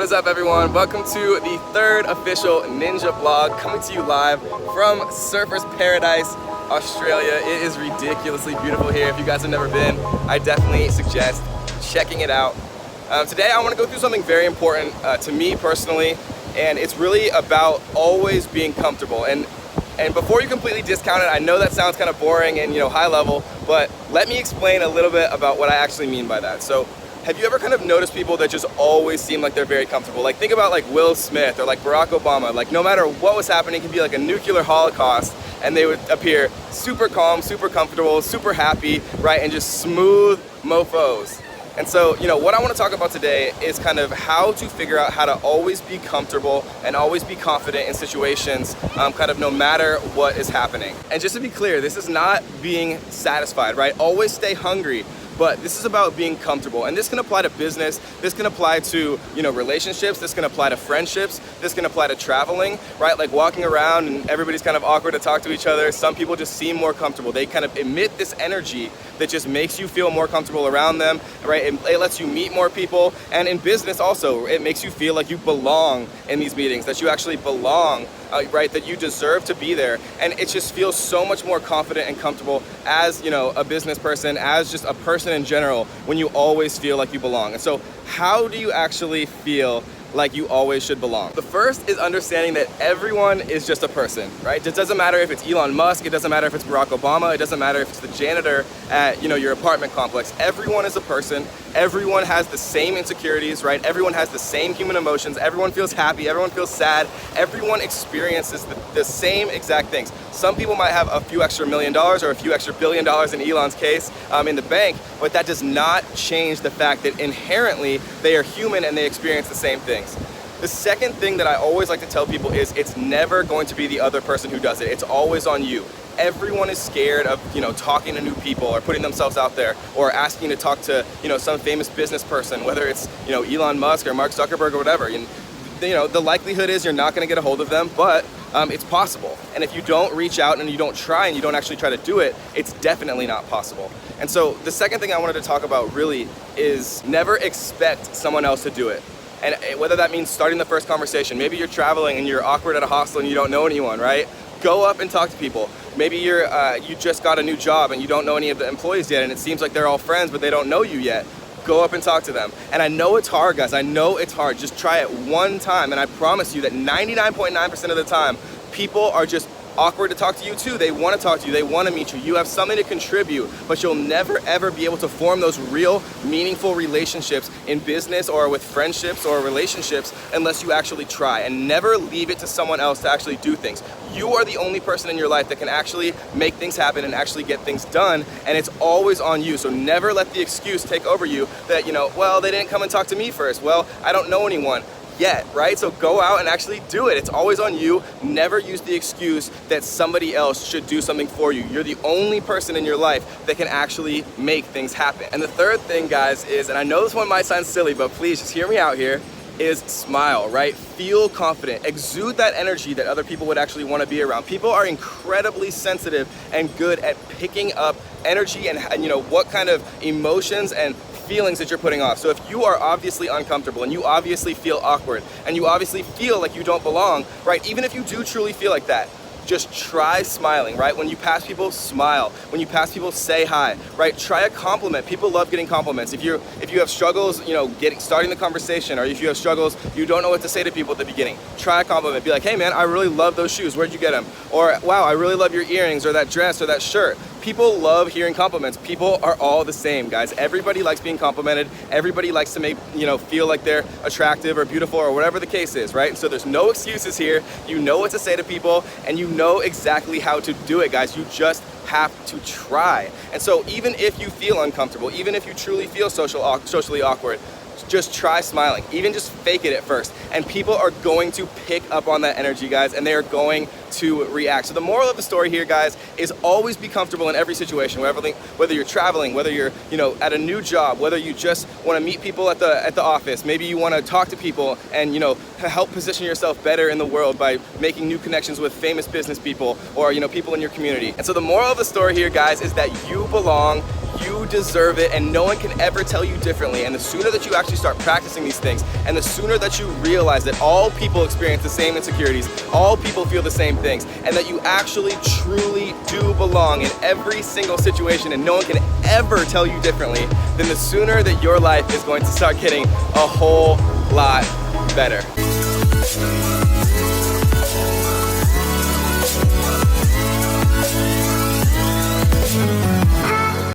What is up, everyone? Welcome to the third official Ninja vlog, coming to you live from Surfers Paradise, Australia. It is ridiculously beautiful here. If you guys have never been, I definitely suggest checking it out. Today I want to go through something very important to me personally, and it's really about always being comfortable. And before you completely discount it, I know that sounds kind of boring and high level, but let me explain a little bit about what I actually mean by that. So, have you ever kind of noticed people that just always seem like they're very comfortable? Like, think about like Will Smith or like Barack Obama. Like, no matter what was happening, it could be like a nuclear holocaust, and they would appear super calm, super comfortable, super happy, right? And just smooth mofos. And so, what I want to talk about today is kind of how to figure out how to always be comfortable and always be confident in situations, kind of no matter what is happening. And just to be clear, this is not being satisfied, right? Always stay hungry. But this is about being comfortable, and this can apply to business, this can apply to relationships, this can apply to friendships, this can apply to traveling, right? Like walking around and everybody's kind of awkward to talk to each other. Some people just seem more comfortable. They kind of emit this energy that just makes you feel more comfortable around them, right? It lets you meet more people, and in business also, it makes you feel like you belong in these meetings, that you actually belong, right? That you deserve to be there, and it just feels so much more confident and comfortable as a business person, as just a person in general, when you always feel like you belong. And so how do you actually feel like you always should belong? The first is understanding that everyone is just a person, right? It doesn't matter if it's Elon Musk, it doesn't matter if it's Barack Obama, it doesn't matter if it's the janitor at your apartment complex. Everyone is a person. Everyone has the same insecurities, right? Everyone has the same human emotions. Everyone feels happy, everyone feels sad. Everyone experiences the same exact things. Some people might have a few extra $1 million or a few extra $1 billion in Elon's case in the bank, but that does not change the fact that inherently they are human and they experience the same things. The second thing that I always like to tell people is it's never going to be the other person who does it. It's always on you. Everyone is scared of talking to new people or putting themselves out there or asking to talk to some famous business person, whether it's Elon Musk or Mark Zuckerberg or whatever. And the likelihood is you're not going to get a hold of them, but it's possible. And if you don't reach out and you don't try and you don't actually try to do it, it's definitely not possible. And so the second thing I wanted to talk about really is never expect someone else to do it. And whether that means starting the first conversation, maybe you're traveling and you're awkward at a hostel and you don't know anyone, right? Go up and talk to people. Maybe you just got a new job and you don't know any of the employees yet, and it seems like they're all friends, but they don't know you yet. Go up and talk to them. And I know it's hard, guys. I know it's hard. Just try it one time, and I promise you that 99.9% of the time, people are just awkward to talk to you too. They want to talk to you. They want to meet you. You have something to contribute, but you'll never ever be able to form those real meaningful relationships in business or with friendships or relationships unless you actually try. And never leave it to someone else to actually do things. You are the only person in your life that can actually make things happen and actually get things done, and it's always on you. So never let the excuse take over you that, well, they didn't come and talk to me first. Well, I don't know anyone yet, right? So go out and actually do it. It's always on you. Never use the excuse that somebody else should do something for you. You're the only person in your life that can actually make things happen. And the third thing, guys, is, and I know this one might sound silly, but please just hear me out here, is smile, right? Feel confident. Exude that energy that other people would actually want to be around. People are incredibly sensitive and good at picking up energy and what kind of emotions and feelings that you're putting off. So if you are obviously uncomfortable and you obviously feel awkward and you obviously feel like you don't belong, right? Even if you do truly feel like that, just try smiling, right? When you pass people, smile. When you pass people, say hi, right? Try a compliment. People love getting compliments. If you have struggles, starting the conversation, or if you have struggles, you don't know what to say to people at the beginning, try a compliment. Be like, hey man, I really love those shoes. Where'd you get them? Or wow, I really love your earrings or that dress or that shirt. People love hearing compliments. People are all the same, guys. Everybody likes being complimented. Everybody likes to make, feel like they're attractive or beautiful or whatever the case is, right? And so there's no excuses here. You know what to say to people, and you know exactly how to do it, guys. You just have to try. And so even if you feel uncomfortable, even if you truly feel socially awkward, just try smiling. Even just fake it at first. And people are going to pick up on that energy, guys, and they are going to react. So the moral of the story here, guys, is always be comfortable in every situation, whether you're traveling, whether you're, at a new job, whether you just want to meet people at the office, maybe you want to talk to people and, help position yourself better in the world by making new connections with famous business people or, people in your community. And so the moral of the story here, guys, is that you belong, you deserve it, and no one can ever tell you differently. And the sooner that you actually start practicing these things, and the sooner that you realize that all people experience the same insecurities, all people feel the same things, and that you actually truly do belong in every single situation and no one can ever tell you differently, then the sooner that your life is going to start getting a whole lot better.